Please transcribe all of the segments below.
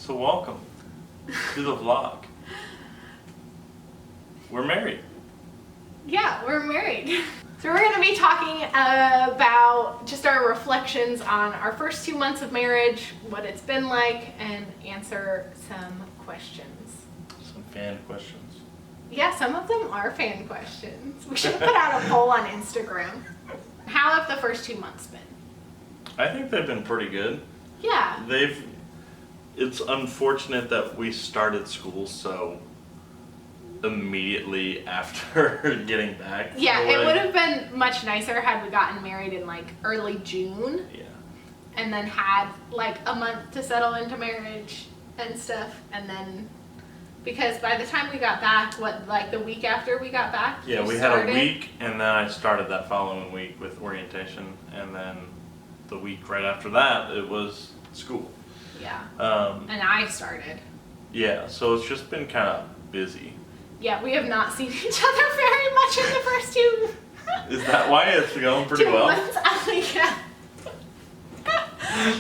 So welcome to the vlog. We're married. Yeah, we're married. So we're going to be talking about just our reflections on our first 2 months of marriage, what it's been like, and answer some questions. Some fan questions. Yeah, some of them are fan questions. We should put out a poll on Instagram. How have the first 2 months been? I think they've been pretty good. Yeah. It's unfortunate that we started school so immediately after getting back. Yeah, it would have been much nicer had we gotten married in like early June. Yeah. And then had like a month to settle into marriage and stuff, and then because by the time we got back, like the week after we got back? Yeah, we had a week, and then I started that following week with orientation, and then the week right after that, it was school. Yeah. And I started. Yeah, so it's just been kind of busy. Yeah, we have not seen each other very much in the first two. Is that why it's going pretty 2 well? months? Yeah.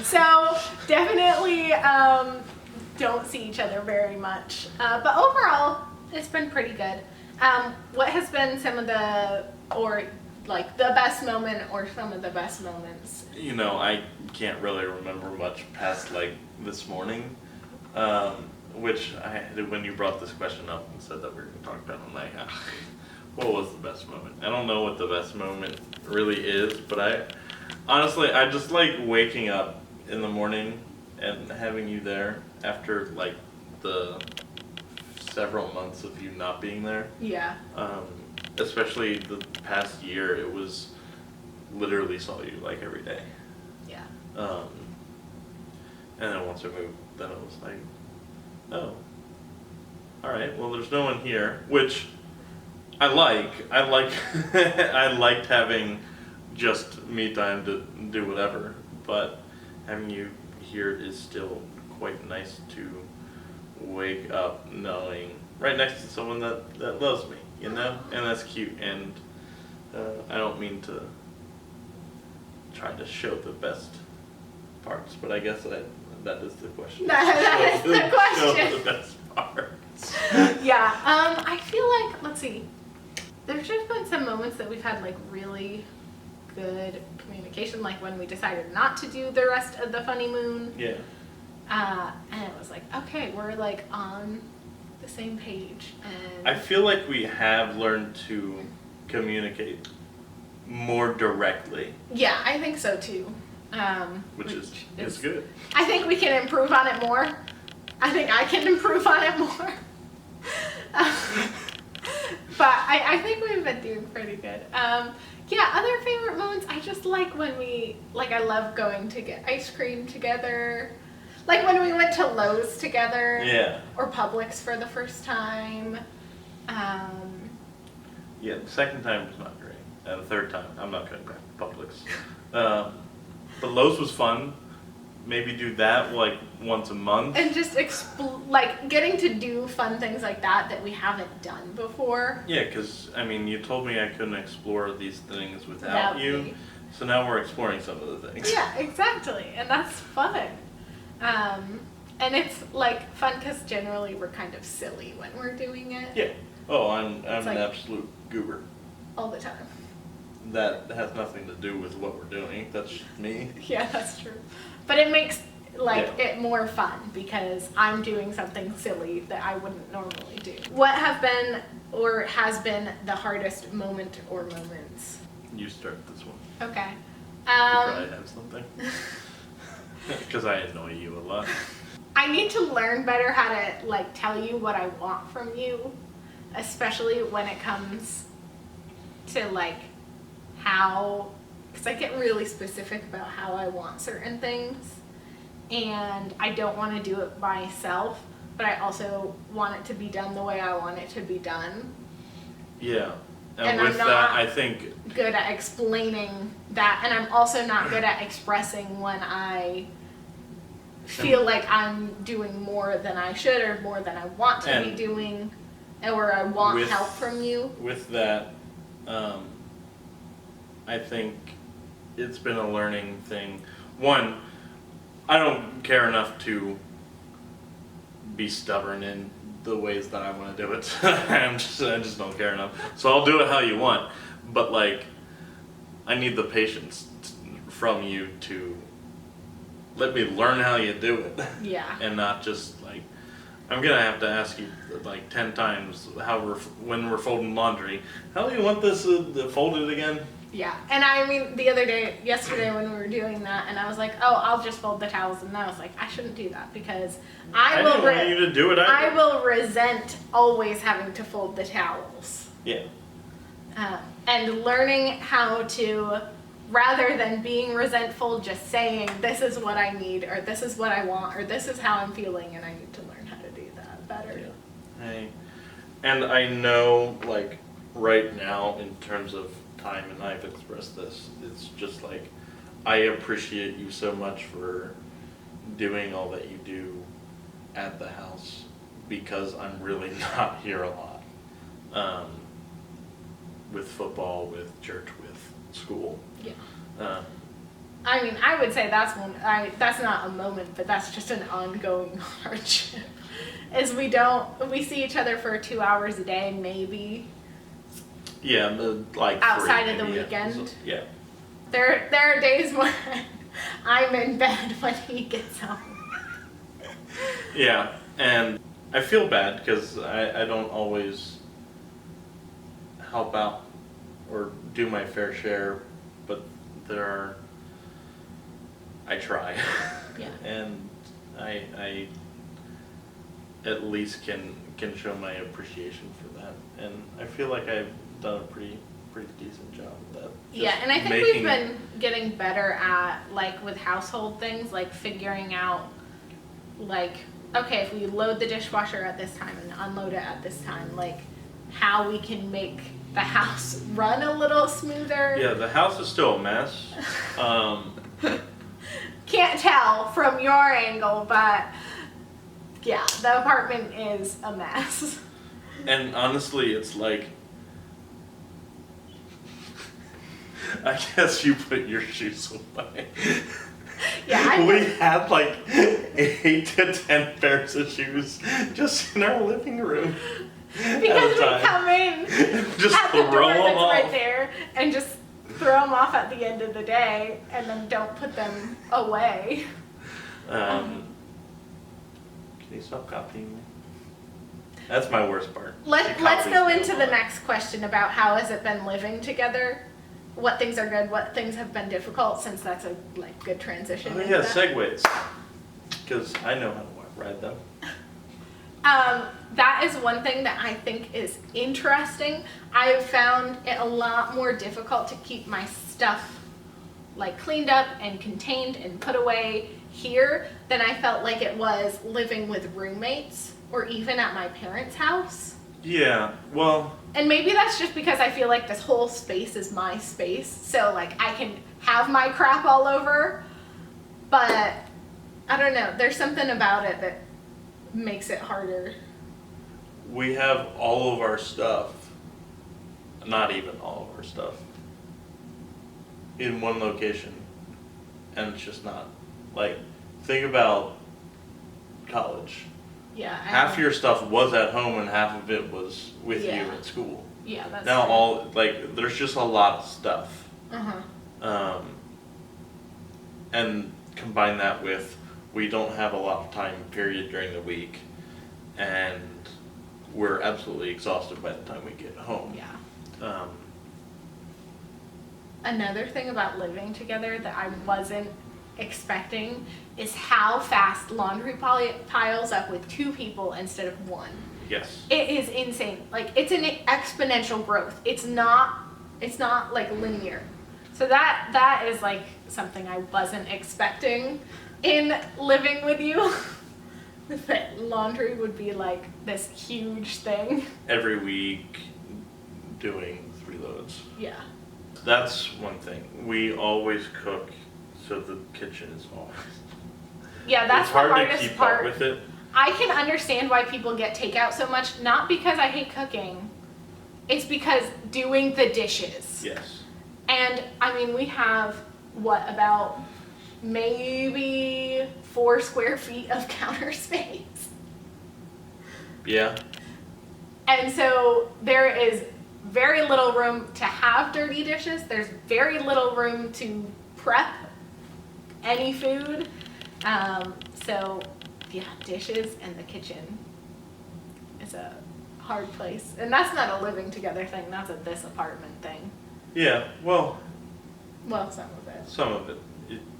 So definitely don't see each other very much, but overall it's been pretty good. What has been some of the best moment or some of the best moments? You know, I can't really remember much past like this morning, which when you brought this question up and said that we were going to talk about it, I'm like, what was the best moment? I don't know what the best moment really is, but honestly, I just like waking up in the morning and having you there after like the several months of you not being there. Yeah. Especially the past year, it was literally saw you like every day. Yeah. And then once I moved, then it was like, oh, all right, well, there's no one here, which I like. I liked having just me time to do whatever, but having you here is still quite nice to wake up knowing right next to someone that loves me, you know? And that's cute, and I don't mean to try to show the best parts, but I guess that is the question. That is the question. Show the best parts. Yeah, I feel like, let's see, there's just been some moments that we've had like really good communication, like when we decided not to do the rest of the honeymoon. Yeah. And it was like, okay, we're like on the same page. And I feel like we have learned to communicate more directly. Yeah, I think so too. Which is good. I think we can improve on it more. I think I can improve on it more. But I think we've been doing pretty good. Yeah, other favorite moments, I just like when I love going to get ice cream together. Like when we went to Lowe's together. Yeah. Or Publix for the first time. Yeah, the second time was not great. And the third time, I'm not going back to Publix. But Lowe's was fun. Maybe do that like once a month. And just getting to do fun things like that we haven't done before. Yeah, because, I mean, you told me I couldn't explore these things without you. Me. So now we're exploring some of the things. Yeah, exactly. And that's fun. And it's like fun because generally we're kind of silly when we're doing it. Yeah. Oh, I'm It's an like- absolute goober. All the time. That has nothing to do with what we're doing. That's just me. Yeah, that's true. But it makes Yeah. it more fun because I'm doing something silly that I wouldn't normally do. What have been or has been the hardest moment or moments? You start this one. Okay. You probably have something. Because I annoy you a lot. I need to learn better how to like tell you what I want from you, especially when it comes to like how, because I get really specific about how I want certain things, and I don't want to do it myself, but I also want it to be done the way I want it to be done. Yeah. And with I'm that, not I think good at explaining that, and I'm also not good at expressing when I feel like I'm doing more than I should or more than I want to be And doing, or I want with- help from you. with that, I think it's been a learning thing. One, I don't care enough to be stubborn in the ways that I want to do it. I just don't care enough. So I'll do it how you want, but like, I need the patience from you to let me learn how you do it. Yeah. And not just like, I'm gonna have to ask you like 10 times when we're folding laundry, how do you want this folded again? Yeah, and I mean, yesterday when we were doing that, and I was like, oh, I'll just fold the towels, and I was like, I shouldn't do that because I didn't want you to do it either. I will resent always having to fold the towels. Yeah. And learning how to, rather than being resentful, just saying, this is what I need, or this is what I want, or this is how I'm feeling, and I need to learn how to do that better. Yeah. And I know, like, right now, in terms of time, and I've expressed this, it's just like, I appreciate you so much for doing all that you do at the house, because I'm really not here a lot. With football, with church, with school. Yeah. I mean, I would say that's not a moment, but that's just an ongoing hardship. Is we see each other for 2 hours a day, maybe. Yeah, like outside 3, of the maybe, weekend. Yeah. There are days when I'm in bed when he gets home. Yeah, and I feel bad because I don't always help out or do my fair share, but I try. Yeah. And I at least can show my appreciation for that, and I feel like I've done a pretty decent job of that. Yeah, and I think we've been getting better at, like, with household things, like figuring out, like, okay, if we load the dishwasher at this time and unload it at this time, like, how we can make the house run a little smoother. Yeah, the house is still a mess. Can't tell from your angle, but yeah, the apartment is a mess. And honestly, it's like, I guess you put your shoes away. Yeah, we had like 8 to 10 pairs of shoes just in our living room. Because we come in just at the door throw them that's off. right there and just throw them off at the end of the day and then don't put them away. Can you stop copying me? That's my worst part. Let's go into the next question about how has it been living together. What things are good, what things have been difficult, since that's a good transition. Oh yeah, segues. Because I know how to ride them. That is one thing that I think is interesting. I have found it a lot more difficult to keep my stuff cleaned up and contained and put away here than I felt like it was living with roommates or even at my parents' house. Yeah, well... And maybe that's just because I feel like this whole space is my space, so I can have my crap all over, but I don't know, there's something about it that makes it harder. We have all of our stuff, not even all of our stuff, in one location, and it's just not. Think about college. Yeah. Half your stuff was at home and half of it was with you Yeah. at school. Yeah, that's Now true. there's just a lot of stuff. Uh-huh. And combine that with, we don't have a lot of time period during the week, and we're absolutely exhausted by the time we get home. Yeah. Another thing about living together that I wasn't expecting is how fast laundry piles up with 2 people instead of 1. Yes. It is insane. It's an exponential growth. It's not linear. So that is something I wasn't expecting in living with you. That laundry would be this huge thing. Every week doing 3 loads. Yeah. That's one thing. We always cook, so the kitchen is always... Yeah, that's it's hard the to hardest keep part. up with it. I can understand why people get takeout so much, not because I hate cooking. It's because doing the dishes. Yes. And I mean, we have about maybe 4 square feet of counter space. Yeah. And so there is very little room to have dirty dishes. There's very little room to prep any food. So yeah, dishes and the kitchen is a hard place. And that's not a living together thing, that's a this apartment thing. Yeah, well, Well, some of it. some of it.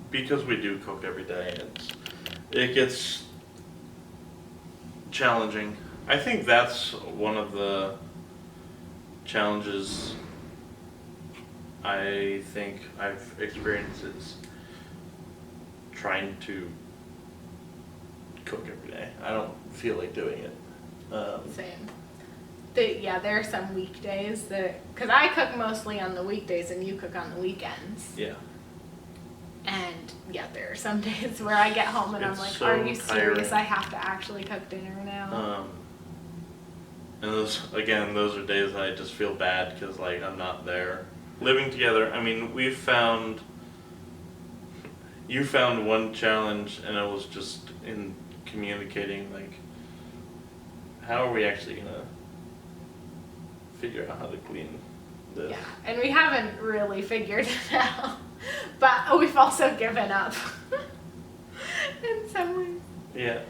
Because we do cook every day, it gets challenging. I think that's one of the challenges I think I've experienced is trying to cook every day. I don't feel like doing it. Same. Yeah, there are some weekdays that, because I cook mostly on the weekdays and you cook on the weekends. Yeah. And yeah, there are some days where I get home and I'm It's like, so are you serious? tiring. I have to actually cook dinner now. And those are days that I just feel bad because like I'm not there. Living together, I mean, you found one challenge and it was just in communicating, like, how are we actually gonna figure out how to clean this? Yeah, and we haven't really figured it out, but we've also given up in some ways. Yeah,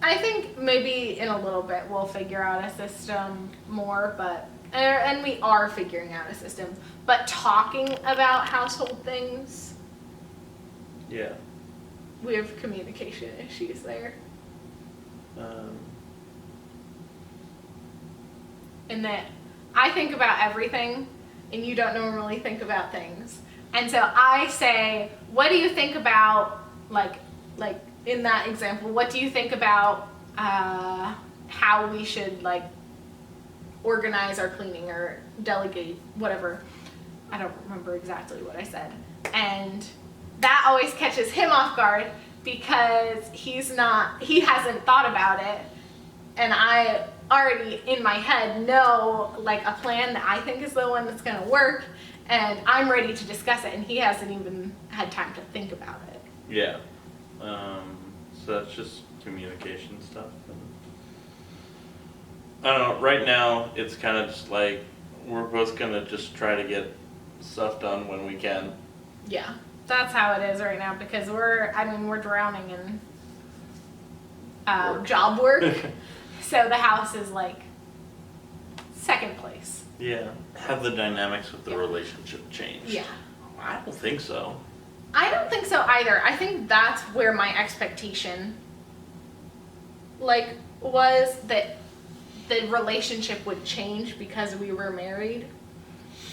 I think maybe in a little bit we'll figure out a system more, and we are figuring out a system, but talking about household things, yeah. we have communication issues there. In that I think about everything and you don't normally think about things. And so I say, what do you think about, like in that example, what do you think about how we should like organize our cleaning or delegate, whatever. I don't remember exactly what I said. And that always catches him off guard because he hasn't thought about it. And I already in my head know like a plan that I think is the one that's gonna work, and I'm ready to discuss it and he hasn't even had time to think about it. Yeah. So that's just communication stuff. I don't know, right now it's kind of just like we're both gonna just try to get stuff done when we can. Yeah, that's how it is right now because we're drowning in job work. So the house is like second place. Yeah. Have the dynamics of the relationship changed? Yeah. I don't think so. I don't think so either. I think that's where my expectation was that the relationship would change because we were married.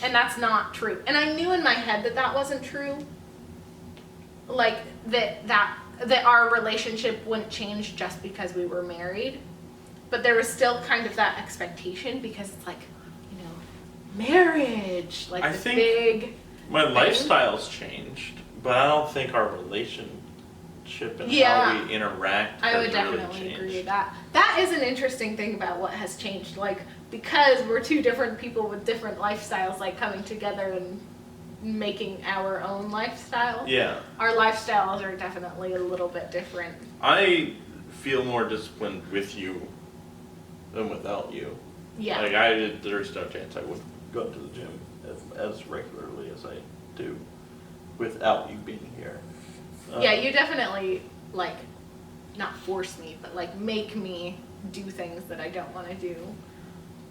And that's not true. And I knew in my head that that wasn't true. Like that our relationship wouldn't change just because we were married. But there was still kind of that expectation because it's like, marriage, like the big my thing. lifestyle's changed, but I don't think our relationship and how we interact I would has definitely really changed. agree with that. That is an interesting thing about what has changed. Like, because we're two different people with different lifestyles, like coming together and making our own lifestyle. Yeah. Our lifestyles are definitely a little bit different. I feel more disciplined with you than without you. Yeah. Like there's no chance I would go to the gym as regularly as I do without you being here. Yeah, you definitely, like, not force me, but, like, make me do things that I don't want to do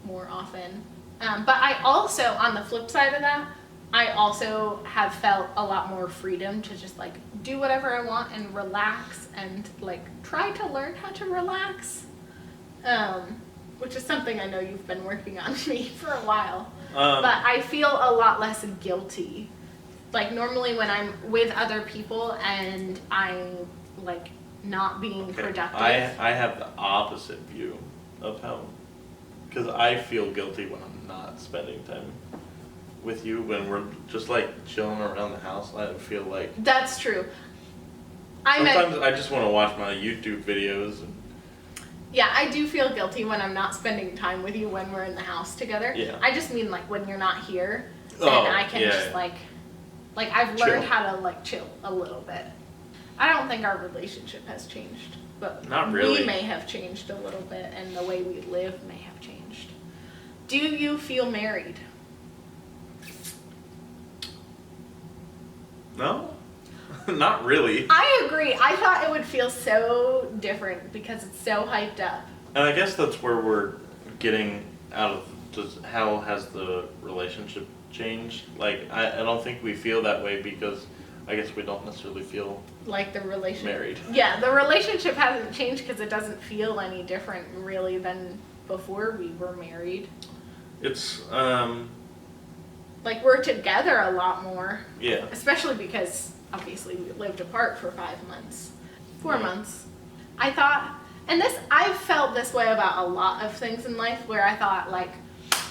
more often. But I also, on the flip side of that, I also have felt a lot more freedom to just, like, do whatever I want and relax and, like, try to learn how to relax. Which is something I know you've been working on me for a while. But I feel a lot less guilty. Like, normally when I'm with other people and I'm, like, not being productive. I have the opposite view of how, because I feel guilty when I'm not spending time with you, when we're just, like, chilling around the house. I feel like... That's true. Sometimes I just want to watch my YouTube videos. Yeah, I do feel guilty when I'm not spending time with you when we're in the house together. Yeah. I just mean, like, when you're not here, and I can just, like I've learned how to, like, chill a little bit. I don't think our relationship has changed, but Not really. we may have changed a little bit, and the way we live may have changed. Do you feel married? No? Not really. I agree. I thought it would feel so different because it's so hyped up. And I guess that's where we're getting out of, just how has the relationship changed? Like, I don't think we feel that way because I guess we don't necessarily feel Like the relationship. married. Yeah, the relationship hasn't changed because it doesn't feel any different really than before we were married. It's, Like we're together a lot more, yeah. especially because obviously we lived apart for 5 months, 4 Right. months. I thought, and this, I've felt this way about a lot of things in life where I thought like,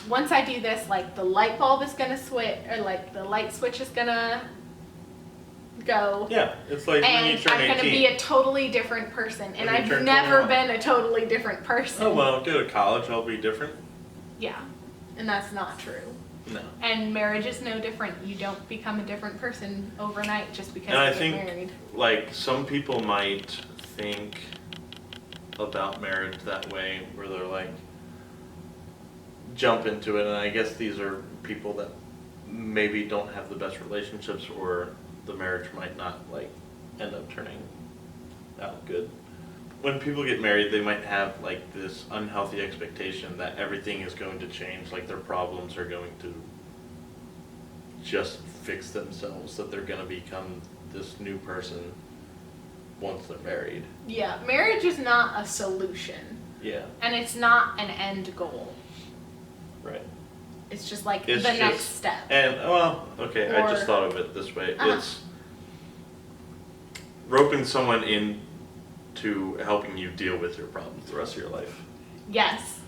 once I do this, like the light bulb is gonna switch, or like the light switch is gonna go. Yeah, it's like when you And turn I'm 18. gonna be a totally different person, and When you I've turn never 21. been a totally different person. Oh, well, go to college, I'll be different. Yeah, and that's not true. No. And marriage is no different. You don't become a different person overnight just because And I you get think, married. like, some people might think about marriage that way, where they're like, jump into it, and I guess these are people that maybe don't have the best relationships, or the marriage might not, like, end up turning out good. When people get married, they might have, like, this unhealthy expectation that everything is going to change, like their problems are going to just fix themselves, that they're gonna become this new person once they're married. Yeah, marriage is not a solution, Yeah, and it's not an end goal. right. It's just like It's the next just- step. And, well, okay, I just Or- thought of it this way. Uh-huh. It's roping someone in to helping you deal with your problems the rest of your life. Yes.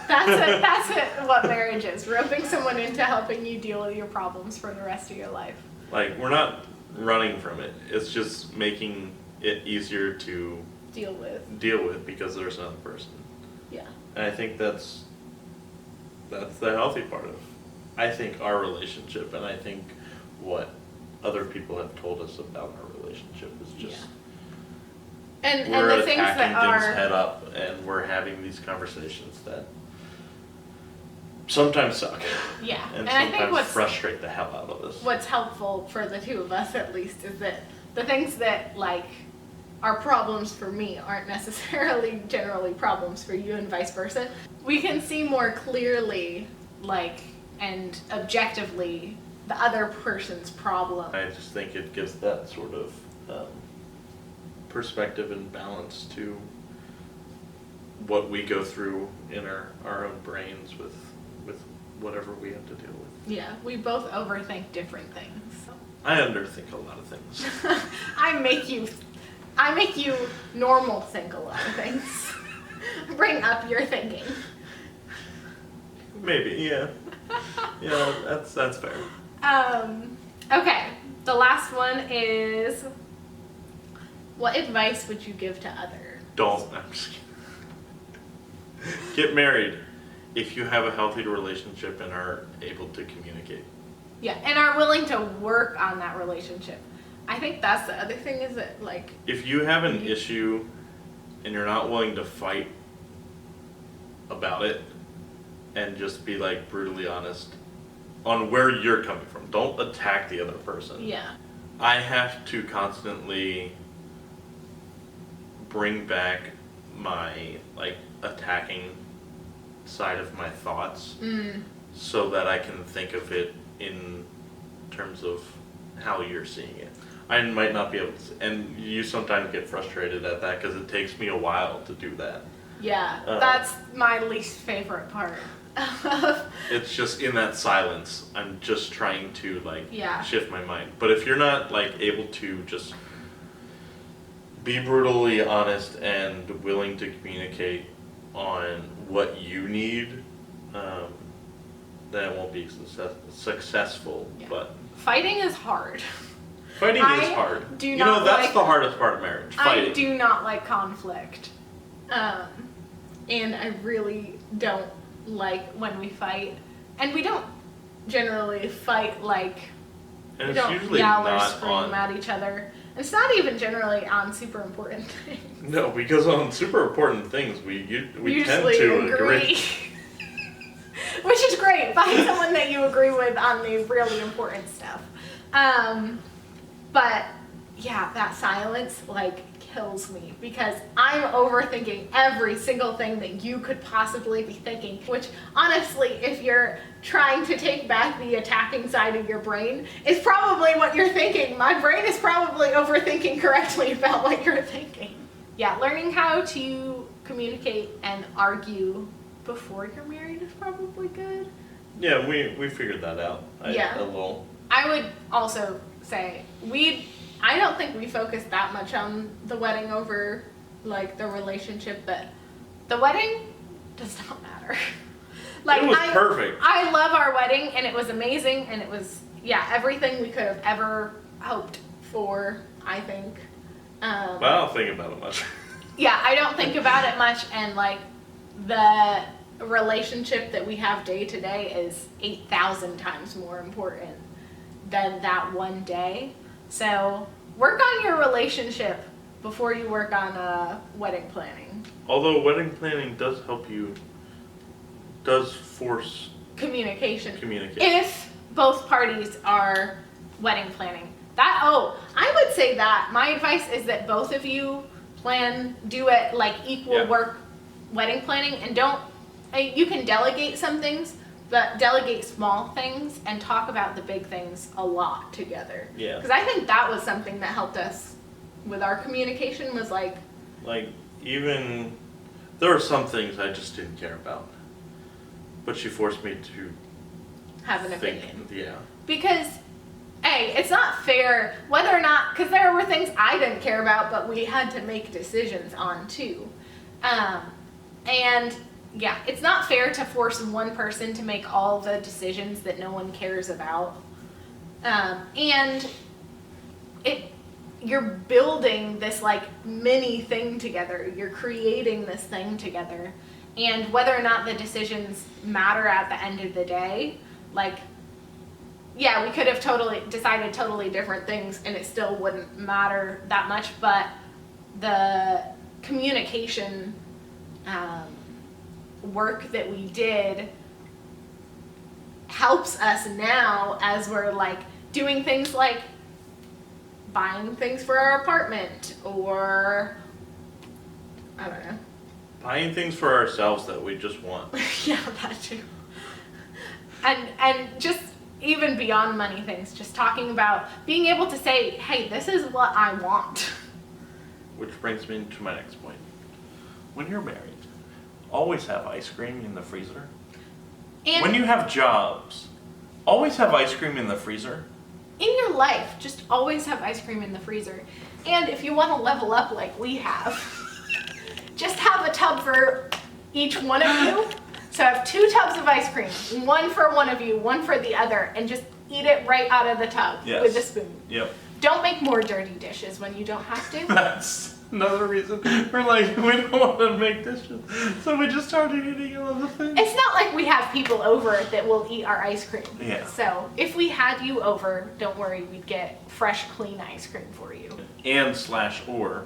What marriage is. Roping someone into helping you deal with your problems for the rest of your life. Like, we're not running from it. It's just making it easier to Deal with. deal with because there's another person. Yeah. And I think that's the healthy part of, I think, our relationship, and I think what other people have told us about our relationship is just And we're the things attacking that things are head up, and we're having these conversations that sometimes suck. Yeah. And I think sometimes frustrate the hell out of us. what's helpful for the two of us at least is that the things that like are problems for me aren't necessarily generally problems for you and vice versa. We can see more clearly like and objectively the other person's problem. I just think it gives that sort of perspective and balance to what we go through in our own brains with whatever we have to deal with. Yeah, we both overthink different things. I underthink a lot of things. I make you normal think a lot of things. Bring up your thinking. Maybe, yeah. Yeah, that's fair. Okay, the last one is, what advice would you give to others? Don't. I'm just kidding. Get married if you have a healthy relationship and are able to communicate. Yeah, and are willing to work on that relationship. I think that's the other thing is that like, If you have an issue and you're not willing to fight about it and just be like brutally honest on where you're coming from, don't attack the other person. yeah, I have to constantly bring back my like attacking side of my thoughts so that I can think of it in terms of how you're seeing it. I might not be able to, and you sometimes get frustrated at that because it takes me a while to do that. yeah, Uh-huh. that's my least favorite part. It's just in that silence, I'm just trying to like Yeah. shift my mind. But if you're not like able to just be brutally honest and willing to communicate on what you need, then it won't be successful. Yeah. But Fighting is hard. fighting I is hard. do You not know, that's like- the hardest part of marriage. Fighting. I do not like conflict. And I really don't like when we fight. And we don't generally fight like, And we it's don't usually yell or not scream on. at each other. It's not even generally on super important things. No, because on super important things, we tend Usually to agree. Which is great. Find someone that you agree with on the really important stuff. But yeah, that silence like kills me because I'm overthinking every single thing that you could possibly be thinking, which honestly, if you're trying to take back the attacking side of your brain, is probably what you're thinking. My brain is probably overthinking correctly about what you're thinking. Yeah, learning how to communicate and argue before you're married is probably good. Yeah, we figured that out. Yeah. A little. I would also say I don't think we focused that much on the wedding over like the relationship, but the wedding does not matter. Like It was perfect. I love our wedding and it was amazing and it was everything we could have ever hoped for, I think. But I don't think about it much. Yeah, I don't think about it much, and like the relationship that we have day to day is 8,000 times more important than that one day. So work on your relationship before you work on wedding planning. Although wedding planning does force Communication. communication. If both parties are wedding planning. I would say that my advice is that both of you do it like equal work wedding planning, and you can delegate some things, but delegate small things and talk about the big things a lot together. Yeah. Because I think that was something that helped us with our communication was like even there are some things I just didn't care about, but she forced me to have an think. opinion. Yeah. Because it's not fair whether or not, because there were things I didn't care about, but we had to make decisions on too. And yeah, it's not fair to force one person to make all the decisions that no one cares about. And you're building this like mini thing together. You're creating this thing together. And whether or not the decisions matter at the end of the day, we could have totally decided totally different things and it still wouldn't matter that much, but the communication work that we did helps us now as we're like doing things like buying things for our apartment, or I don't know. Buying things for ourselves that we just want. Yeah, that too. And just even beyond money things, just talking about being able to say, hey, this is what I want. Which brings me to my next point. When you're married, always have ice cream in the freezer. And when you have jobs, always have ice cream in the freezer. in your life, just always have ice cream in the freezer. And if you want to level up like we have, just have a tub for each one of you. So have 2 tubs of ice cream, one for one of you, one for the other, and just eat it right out of the tub with a spoon. Yep. Don't make more dirty dishes when you don't have to. That's another reason we're like, we don't want to make dishes. So we just started eating all the things. It's not like we have people over that will eat our ice cream. Yeah. So if we had you over, don't worry, we'd get fresh, clean ice cream for you. And /or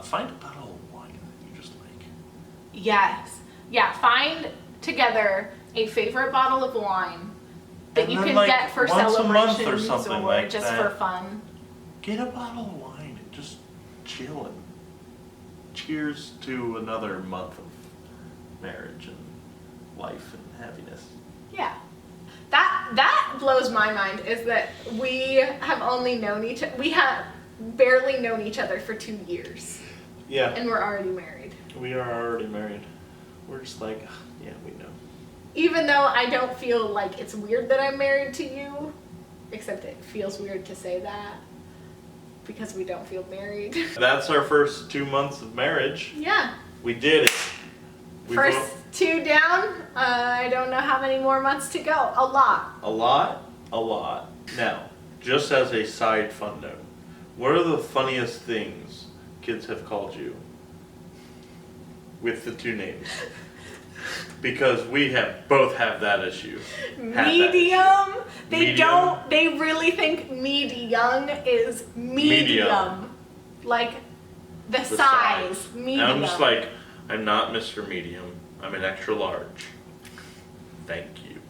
find a bottle of wine that you just like. Yes. Yeah, find together a favorite bottle of wine that And you then, can like, get for once a month celebrations or something or like just that. for fun. Get a bottle of wine and just chill and cheers to another month of marriage and life and happiness. Yeah. That blows my mind is that we have only we have barely known each other for 2 years Yeah. and we're already married. We are already married. We're just like, yeah, we know. Even though I don't feel like it's weird that I'm married to you, except it feels weird to say that because we don't feel married. That's our first 2 months of marriage. Yeah. We did it. We First both- 2 down. I don't know how many more months to go. A lot. A lot. Now, just as a side fun note, what are the funniest things kids have called you with the 2 names? Because we both have that issue. Medium. They Medium? don't. They really think medium is medium. Like the size. Medium. And I'm just like, I'm not Mr. Medium. I'm an extra large. Thank you.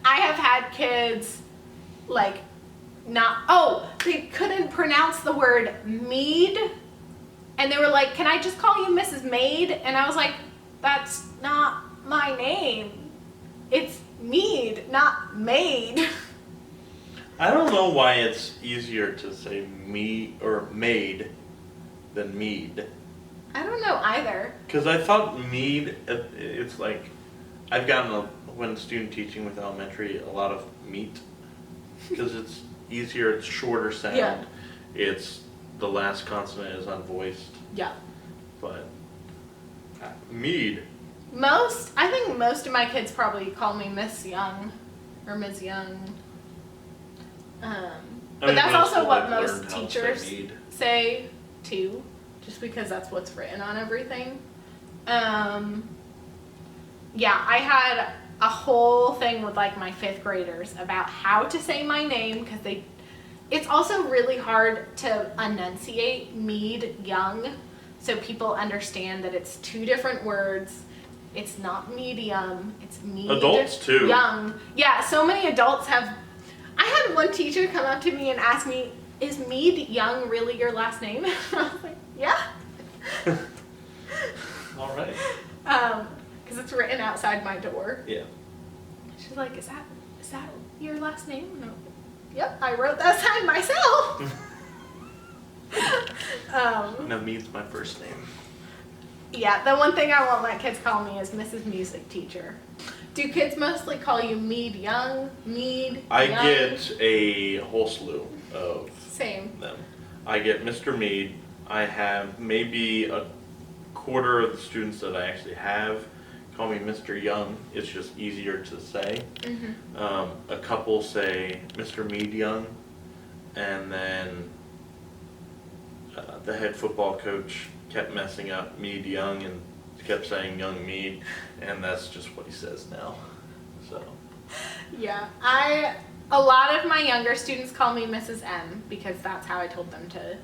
I have had kids like they couldn't pronounce the word mead, and they were like, "Can I just call you Mrs. Maid?" And I was like, "That's not my name. It's Mead, not Maid." I don't know why it's easier to say me or maid than mead. I don't know either. Because I thought mead, it's like, I've gotten, when student teaching with elementary, a lot of meat. Because it's easier, it's shorter sound. Yeah. It's, the last consonant is unvoiced. Yeah. But, mead. I think most of my kids probably call me Miss Young or Ms. Young. But that's also what most teachers say too, just because that's what's written on everything. Yeah, I had a whole thing with like my 5th graders about how to say my name, because it's also really hard to enunciate Mead Young, so people understand that it's 2 different words. It's not medium, it's Mead Adults too. Young. Yeah, so many adults have. I had one teacher come up to me and ask me, "Is Mead Young really your last name?" I was like, "Yeah." All right. Because it's written outside my door. Yeah. She's like, "Is that your last name?" And I'm like, "Yep, I wrote that sign myself." No, mead's my first name. Yeah, the one thing I won't let kids call me is Mrs. Music Teacher. Do kids mostly call you Mead Young? Mead I Young? get a whole slew of Same. them. I get Mr. Mead. I have maybe a quarter of the students that I actually have call me Mr. Young. It's just easier to say. Mm-hmm. A couple say Mr. Mead Young, and then the head football coach kept messing up Mead Young and kept saying Young Mead, and that's just what he says now. So. Yeah, a lot of my younger students call me Mrs. M because that's how I told them to,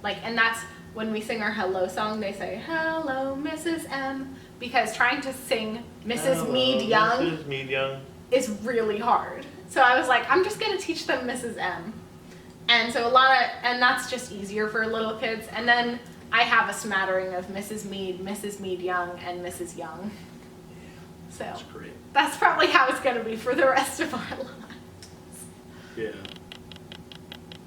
and that's when we sing our hello song, they say, "Hello, Mrs. M," because trying to sing Mrs. Mead Young Mrs. Mead Young is really hard. So I was like, I'm just gonna teach them Mrs. M. And so and that's just easier for little kids. And then I have a smattering of Mrs. Mead Young, and Mrs. Young. So that's great. that's probably how it's gonna be for the rest of our lives. Yeah.